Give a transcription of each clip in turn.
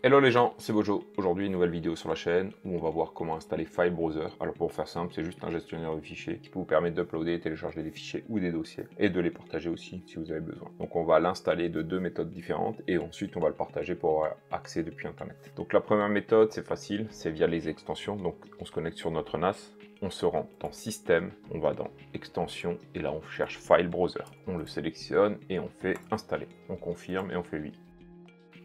Hello les gens, c'est Bojo. Aujourd'hui, une nouvelle vidéo sur la chaîne où on va voir comment installer File Browser. Alors pour faire simple, c'est juste un gestionnaire de fichiers qui peut vous permettre d'uploader et télécharger des fichiers ou des dossiers et de les partager aussi si vous avez besoin. Donc on va l'installer de deux méthodes différentes et ensuite on va le partager pour avoir accès depuis internet. Donc la première méthode, c'est facile, c'est via les extensions. Donc on se connecte sur notre NAS. On se rend dans Système, on va dans Extensions et là on cherche File Browser. On le sélectionne et on fait Installer. On confirme et on fait oui.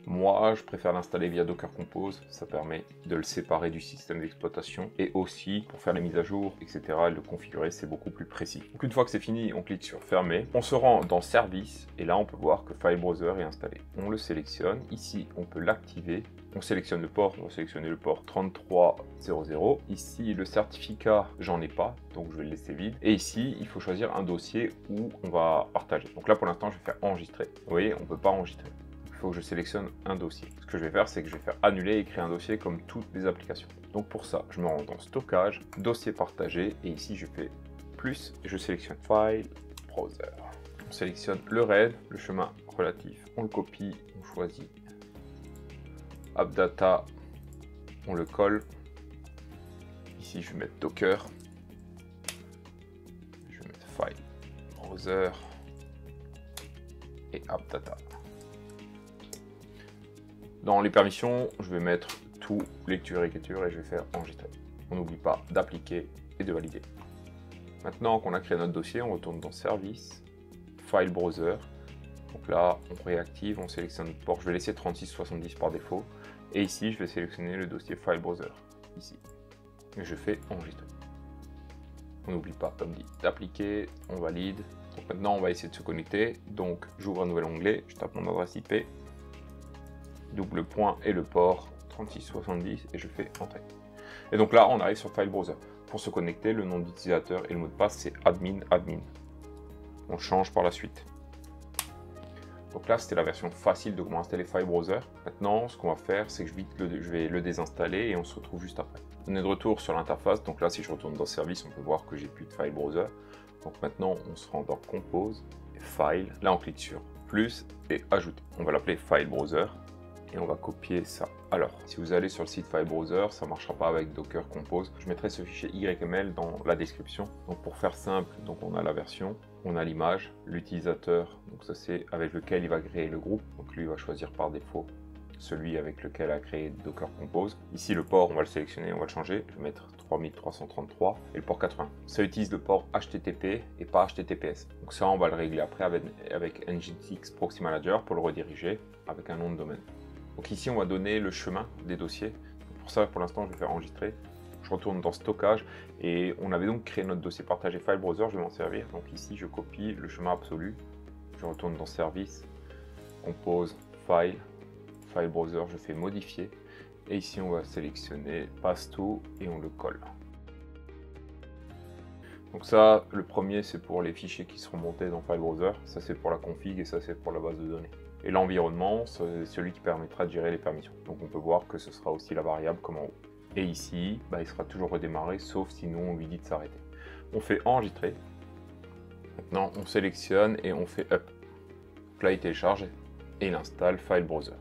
Moi, je préfère l'installer via Docker Compose, ça permet de le séparer du système d'exploitation et aussi pour faire les mises à jour, etc. et le configurer, c'est beaucoup plus précis. Donc une fois que c'est fini, on clique sur Fermer, on se rend dans Service et là on peut voir que File Browser est installé. On le sélectionne, ici on peut l'activer, on sélectionne le port, on va sélectionner le port 3300. Ici le certificat, j'en ai pas, donc je vais le laisser vide. Et ici, il faut choisir un dossier où on va partager. Donc là pour l'instant, je vais faire enregistrer. Vous voyez, on peut pas enregistrer. Il faut que je sélectionne un dossier. Ce que je vais faire, c'est que je vais faire annuler et créer un dossier comme toutes les applications. Donc pour ça, je me rends dans Stockage, Dossier partagé, et ici je fais plus, et je sélectionne File Browser. On sélectionne le RAID, le chemin relatif, on le copie, on choisit AppData, on le colle. Ici je vais mettre Docker, je vais mettre File Browser et AppData. Dans les permissions, je vais mettre tout, lecture et écriture, et je vais faire enregistrer. On n'oublie pas d'appliquer et de valider. Maintenant qu'on a créé notre dossier, on retourne dans Service, File Browser. Donc là, on réactive, on sélectionne le port. Je vais laisser 3670 par défaut. Et ici, je vais sélectionner le dossier File Browser, ici. Et je fais enregistrer. On n'oublie pas, comme dit, d'appliquer, on valide. Donc maintenant, on va essayer de se connecter. Donc j'ouvre un nouvel onglet, je tape mon adresse IP. Double point et le port 3670 et je fais entrer. Et donc là on arrive sur File Browser. Pour se connecter, le nom d'utilisateur et le mot de passe c'est admin. On change par la suite. Donc là c'était la version facile de comment installer File Browser. Maintenant ce qu'on va faire c'est que je vais le désinstaller et on se retrouve juste après. On est de retour sur l'interface. Donc là si je retourne dans Service, on peut voir que j'ai plus de File Browser. Donc maintenant on se rend dans Compose et File. Là on clique sur plus et ajouter. On va l'appeler File Browser. Et on va copier ça. Alors, si vous allez sur le site File Browser, ça ne marchera pas avec Docker Compose. Je mettrai ce fichier YML dans la description. Donc pour faire simple, donc on a la version, on a l'image, l'utilisateur, donc ça c'est avec lequel il va créer le groupe. Donc lui il va choisir par défaut celui avec lequel il a créé Docker Compose. Ici le port, on va le sélectionner, on va le changer. Je vais mettre 3333 et le port 80. Ça utilise le port HTTP et pas HTTPS. Donc ça on va le régler après avec Nginx Proxy Manager pour le rediriger avec un nom de domaine. Donc ici, on va donner le chemin des dossiers. Donc pour ça, pour l'instant, je vais faire enregistrer. Je retourne dans Stockage et on avait donc créé notre dossier partagé File Browser. Je vais m'en servir. Donc ici, je copie le chemin absolu. Je retourne dans Service, Compose, File, File Browser. Je fais Modifier. Et ici, on va sélectionner Paste to et on le colle. Donc ça, le premier, c'est pour les fichiers qui seront montés dans File Browser. Ça, c'est pour la config et ça, c'est pour la base de données. Et l'environnement, c'est celui qui permettra de gérer les permissions. Donc on peut voir que ce sera aussi la variable comme en haut. Et ici, il sera toujours redémarré, sauf sinon on lui dit de s'arrêter. On fait enregistrer. Maintenant, on sélectionne et on fait up. Donc là, il télécharge et il installe File Browser.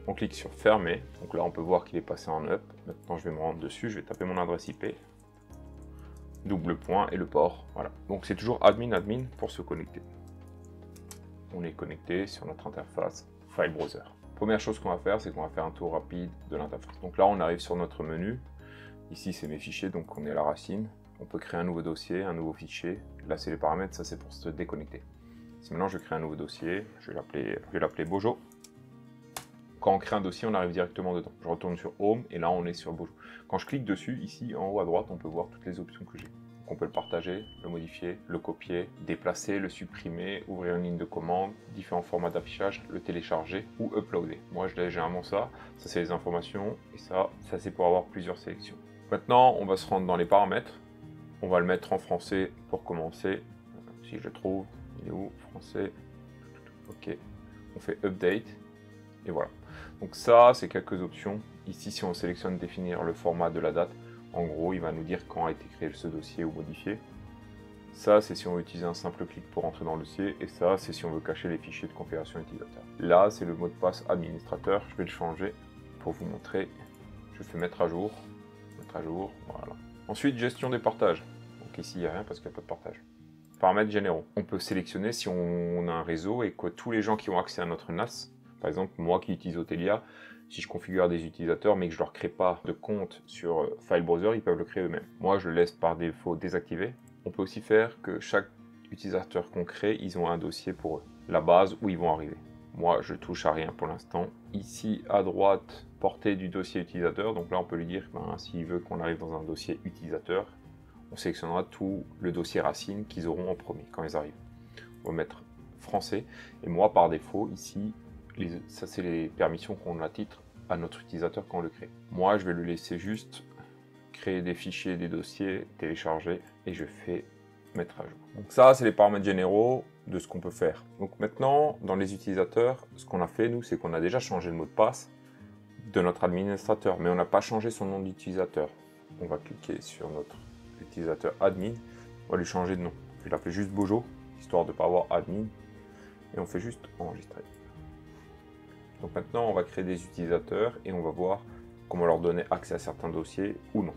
On clique sur fermer. Donc là, on peut voir qu'il est passé en up. Maintenant, je vais me rendre dessus. Je vais taper mon adresse IP. Double point et le port. Voilà. Donc c'est toujours admin pour se connecter. On est connecté sur notre interface File Browser. Première chose qu'on va faire, c'est qu'on va faire un tour rapide de l'interface. Donc là, on arrive sur notre menu. Ici, c'est mes fichiers, donc on est à la racine. On peut créer un nouveau dossier, un nouveau fichier. Là, c'est les paramètres, ça c'est pour se déconnecter. Si maintenant je crée un nouveau dossier, je vais l'appeler Bojo. Quand on crée un dossier, on arrive directement dedans. Je retourne sur Home et là, on est sur Bojo. Quand je clique dessus, ici, en haut à droite, on peut voir toutes les options que j'ai. On peut le partager, le modifier, le copier, déplacer, le supprimer, ouvrir une ligne de commande, différents formats d'affichage, le télécharger ou uploader. Moi, je l'ai généralement ça c'est les informations, et ça c'est pour avoir plusieurs sélections. Maintenant, on va se rendre dans les paramètres. On va le mettre en français pour commencer. Si je le trouve, il est où? Français. Ok. On fait update, et voilà. Donc ça, c'est quelques options. Ici, si on sélectionne définir le format de la date, en gros, il va nous dire quand a été créé ce dossier ou modifié. Ça, c'est si on veut utiliser un simple clic pour entrer dans le dossier. Et ça, c'est si on veut cacher les fichiers de configuration utilisateur. Là, c'est le mot de passe administrateur. Je vais le changer. pour vous montrer, je fais mettre à jour, voilà. Ensuite, gestion des partages. Donc ici, il n'y a rien parce qu'il n'y a pas de partage. Paramètres généraux. On peut sélectionner si on a un réseau et que tous les gens qui ont accès à notre NAS, par exemple, moi qui utilise Otelia, si je configure des utilisateurs mais que je ne leur crée pas de compte sur File Browser, ils peuvent le créer eux-mêmes. Moi, je le laisse par défaut désactivé. On peut aussi faire que chaque utilisateur qu'on crée, ils ont un dossier pour eux, la base où ils vont arriver. Moi, je touche à rien pour l'instant. Ici, à droite, portée du dossier utilisateur. Donc là, on peut lui dire, s'il veut qu'on arrive dans un dossier utilisateur, on sélectionnera tout le dossier racine qu'ils auront en premier quand ils arrivent. On va mettre français. Et moi, par défaut, ici, ça c'est les permissions qu'on attitre à notre utilisateur quand on le crée. Moi, je vais le laisser juste créer des fichiers, des dossiers, télécharger, et je fais mettre à jour. Donc ça, c'est les paramètres généraux de ce qu'on peut faire. Donc maintenant, dans les utilisateurs, ce qu'on a fait, nous, c'est qu'on a déjà changé le mot de passe de notre administrateur, mais on n'a pas changé son nom d'utilisateur. On va cliquer sur notre utilisateur admin, on va lui changer de nom. Je vais l'appeler juste Bojo, histoire de ne pas avoir admin, et on fait juste enregistrer. Donc maintenant, on va créer des utilisateurs et on va voir comment leur donner accès à certains dossiers ou non.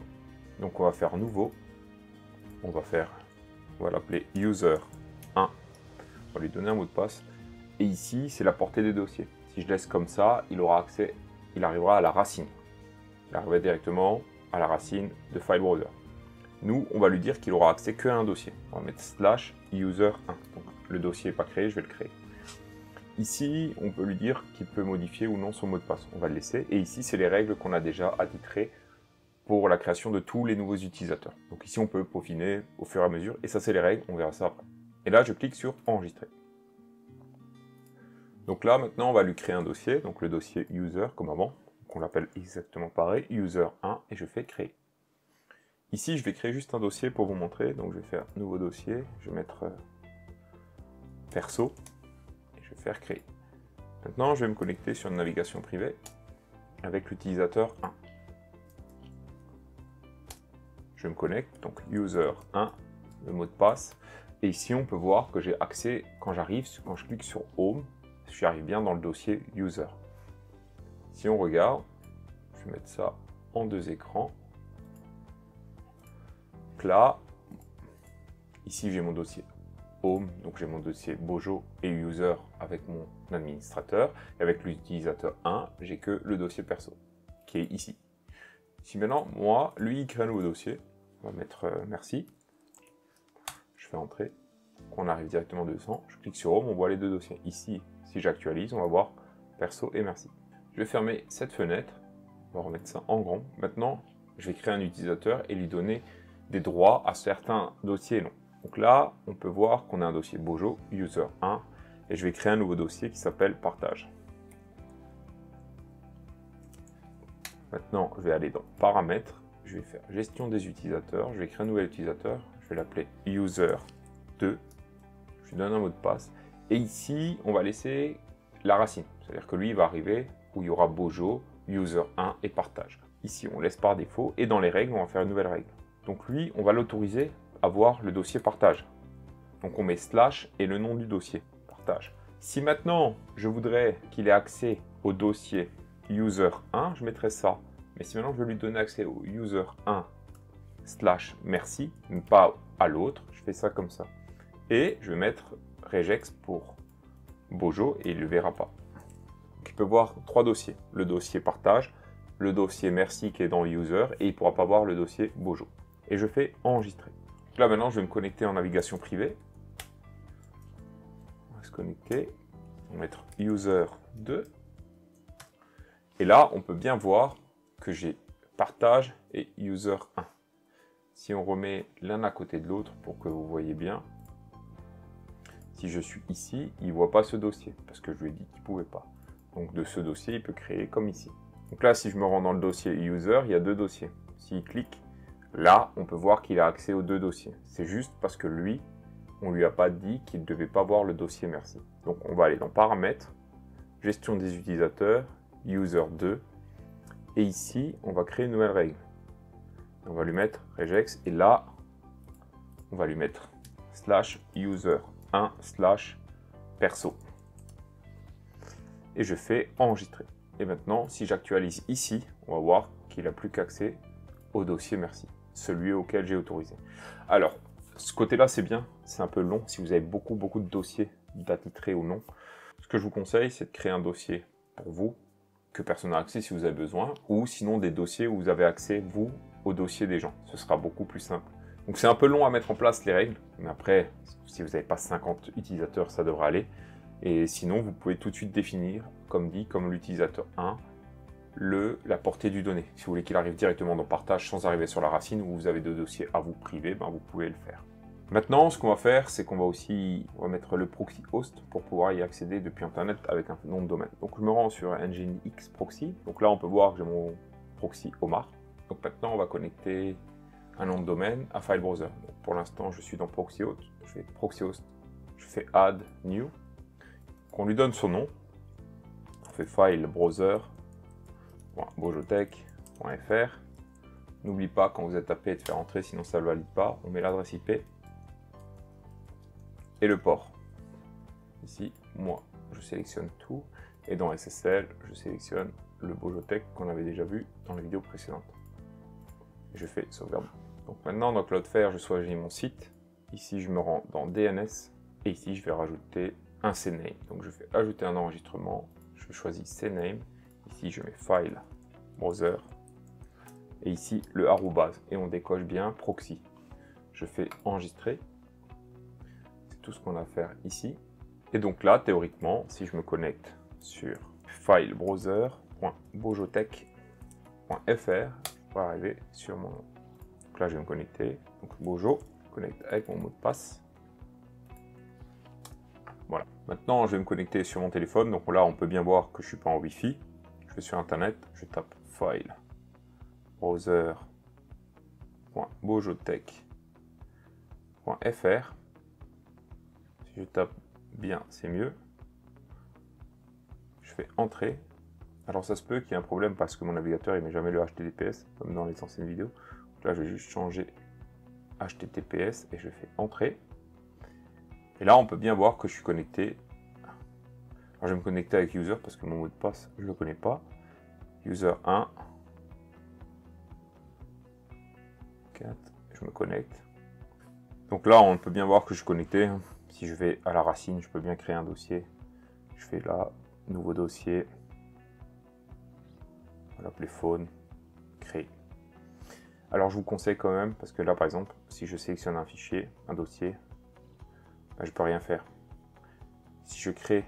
Donc on va faire nouveau, on va l'appeler user 1, on va lui donner un mot de passe, et ici c'est la portée des dossiers. Si je laisse comme ça, il aura accès, il arrivera à la racine. Il arrivera directement à la racine de File Browser. Nous, on va lui dire qu'il aura accès qu'à un dossier. On va mettre /user1. Donc le dossier n'est pas créé, je vais le créer. Ici, on peut lui dire qu'il peut modifier ou non son mot de passe. On va le laisser. Et ici, c'est les règles qu'on a déjà attitrées pour la création de tous les nouveaux utilisateurs. Donc ici, on peut peaufiner au fur et à mesure. Et ça, c'est les règles. On verra ça après. Et là, je clique sur enregistrer. Donc là, maintenant, on va lui créer un dossier. Donc le dossier user, comme avant. On l'appelle exactement pareil, user1. Et je fais créer. Ici, je vais créer juste un dossier pour vous montrer. Donc je vais faire nouveau dossier. Je vais mettre perso. Je vais faire créer. Maintenant, je vais me connecter sur une navigation privée avec l'utilisateur 1. Je me connecte, donc user 1, le mot de passe. Et ici, on peut voir que j'ai accès, quand je clique sur Home, je arrive bien dans le dossier user. Si on regarde, je vais mettre ça en 2 écrans. Donc là, ici, j'ai mon dossier Home, donc j'ai mon dossier Bojo et User avec mon administrateur. Et avec l'utilisateur 1, j'ai que le dossier perso, qui est ici. Si maintenant, moi, lui, il crée un nouveau dossier, on va mettre merci. Je fais entrer, on arrive directement dedans. Je clique sur Home, on voit les 2 dossiers. Ici, si j'actualise, on va voir perso et merci. Je vais fermer cette fenêtre, on va remettre ça en grand. Maintenant, je vais créer un utilisateur et lui donner des droits à certains dossiers non. Donc là, on peut voir qu'on a un dossier Bojo, user 1, et je vais créer un nouveau dossier qui s'appelle partage. Maintenant, je vais aller dans paramètres, je vais faire gestion des utilisateurs, je vais créer un nouvel utilisateur, je vais l'appeler user 2, je lui donne un mot de passe, et ici, on va laisser la racine, c'est-à-dire que lui, il va arriver où il y aura Bojo, user 1 et partage. Ici, on laisse par défaut, et dans les règles, on va faire une nouvelle règle. Donc lui, on va l'autoriser avoir le dossier partage. Donc on met / et le nom du dossier, partage. Si maintenant je voudrais qu'il ait accès au dossier user 1, je mettrais ça. Mais si maintenant je veux lui donner accès au user 1 / merci, mais pas à l'autre, je fais ça comme ça. Et je vais mettre regex pour Bojo et il ne le verra pas. Donc, il peut voir 3 dossiers. Le dossier partage, le dossier merci qui est dans user et il ne pourra pas voir le dossier Bojo. Et je fais enregistrer. Là maintenant, je vais me connecter en navigation privée. On va se connecter. On va mettre user 2. Et là, on peut bien voir que j'ai partage et user 1. Si on remet l'un à côté de l'autre pour que vous voyez bien, si je suis ici, il ne voit pas ce dossier parce que je lui ai dit qu'il ne pouvait pas. Donc de ce dossier, il peut créer comme ici. Donc là, si je me rends dans le dossier user, il y a 2 dossiers. S'il clique, là, on peut voir qu'il a accès aux 2 dossiers. C'est juste parce que lui, on ne lui a pas dit qu'il ne devait pas voir le dossier merci. Donc on va aller dans paramètres, gestion des utilisateurs, user 2. Et ici, on va créer une nouvelle règle. On va lui mettre regex. Et là, on va lui mettre /user1 /perso. Et je fais enregistrer. Et maintenant, si j'actualise ici, on va voir qu'il n'a plus qu'accès au dossier merci, celui auquel j'ai autorisé. Alors, ce côté-là, c'est bien, c'est un peu long si vous avez beaucoup de dossiers d'attitrés ou non. Ce que je vous conseille, c'est de créer un dossier pour vous, que personne n'a accès si vous avez besoin, ou sinon des dossiers où vous avez accès, vous, au dossier des gens. Ce sera beaucoup plus simple. Donc c'est un peu long à mettre en place les règles, mais après, si vous n'avez pas 50 utilisateurs, ça devrait aller. Et sinon, vous pouvez tout de suite définir, comme dit, comme l'utilisateur 1, la portée du donné. Si vous voulez qu'il arrive directement dans partage sans arriver sur la racine, ou vous avez deux dossiers à vous privés, ben vous pouvez le faire. Maintenant, ce qu'on va faire, c'est qu'on va mettre le proxy host pour pouvoir y accéder depuis Internet avec un nom de domaine. Donc je me rends sur Nginx proxy. Donc là, on peut voir que j'ai mon proxy Omar. Donc maintenant, on va connecter un nom de domaine à File Browser. Donc pour l'instant, je suis dans proxy host. Je fais proxy host. Je fais add new. On lui donne son nom. On fait file browser.bojotech.fr. N'oublie pas quand vous êtes tapé de faire entrer, sinon ça ne le valide pas. On met l'adresse IP et le port. Ici, moi, je sélectionne tout. Et dans SSL, je sélectionne le Bojotech qu'on avait déjà vu dans la vidéo précédente. Je fais sauvegarde. Donc maintenant, dans Cloudflare, je choisis mon site. Ici, je me rends dans DNS. Et ici, je vais rajouter un CNAME. Donc je fais ajouter un enregistrement. Je choisis CNAME. Ici, je mets file browser. Et ici, le arrobase. Et on décoche bien proxy. Je fais enregistrer. C'est tout ce qu'on a à faire ici. Et donc là, théoriquement, si je me connecte sur file browser.bojotech.fr, je vais arriver sur mon nom. Donc là, je vais me connecter. Donc Bojo, je connecte avec mon mot de passe. Voilà. Maintenant, je vais me connecter sur mon téléphone. Donc là, on peut bien voir que je ne suis pas en Wi-Fi. Je vais sur Internet, je tape file browser.bojotech.fr. Si je tape bien, c'est mieux. Je fais entrer. Alors ça se peut qu'il y ait un problème parce que mon navigateur il met jamais le HTTPS comme dans les anciennes vidéos. Donc là, je vais juste changer HTTPS et je fais entrer. Et là, on peut bien voir que je suis connecté. Alors, je vais me connecter avec user parce que mon mot de passe, je ne le connais pas. User 1. 4. Je me connecte. Donc là, on peut bien voir que je suis connecté. Si je vais à la racine, je peux bien créer un dossier. Je fais là, nouveau dossier. On va l'appeler phone, créer. Alors je vous conseille quand même, parce que là par exemple, si je sélectionne un fichier, un dossier, ben, je peux rien faire. Si je crée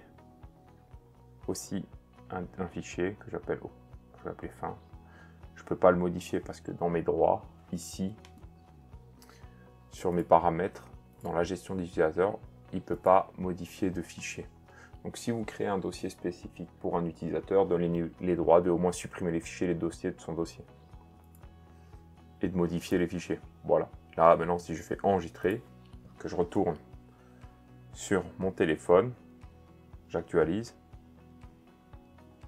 aussi un fichier que j'appelle, je vais l'appeler fin, je peux pas le modifier parce que dans mes droits, ici, sur mes paramètres, dans la gestion d'utilisateur, il ne peut pas modifier de fichier. Donc si vous créez un dossier spécifique pour un utilisateur, donnez-lui les droits de au moins supprimer les fichiers, les dossiers de son dossier. Et de modifier les fichiers. Voilà. Là maintenant si je fais enregistrer, que je retourne sur mon téléphone, j'actualise,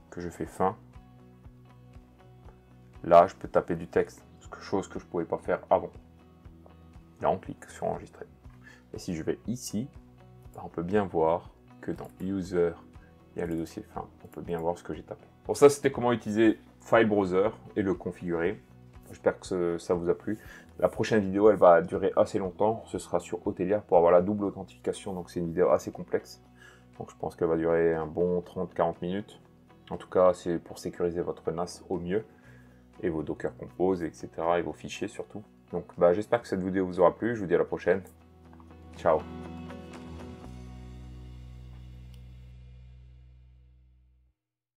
que je fais fin. Là je peux taper du texte, chose que je ne pouvais pas faire avant. Là on clique sur enregistrer. Et si je vais ici, on peut bien voir que dans User, il y a le dossier fin. On peut bien voir ce que j'ai tapé. Pour ça, c'était comment utiliser File Browser et le configurer. J'espère que ça vous a plu. La prochaine vidéo, elle va durer assez longtemps. Ce sera sur Hotelia pour avoir la double authentification. Donc, c'est une vidéo assez complexe. Donc, je pense qu'elle va durer un bon 30-40 minutes. En tout cas, c'est pour sécuriser votre NAS au mieux. Et vos Docker Compose, etc. Et vos fichiers surtout. Donc, j'espère que cette vidéo vous aura plu. Je vous dis à la prochaine. Ciao.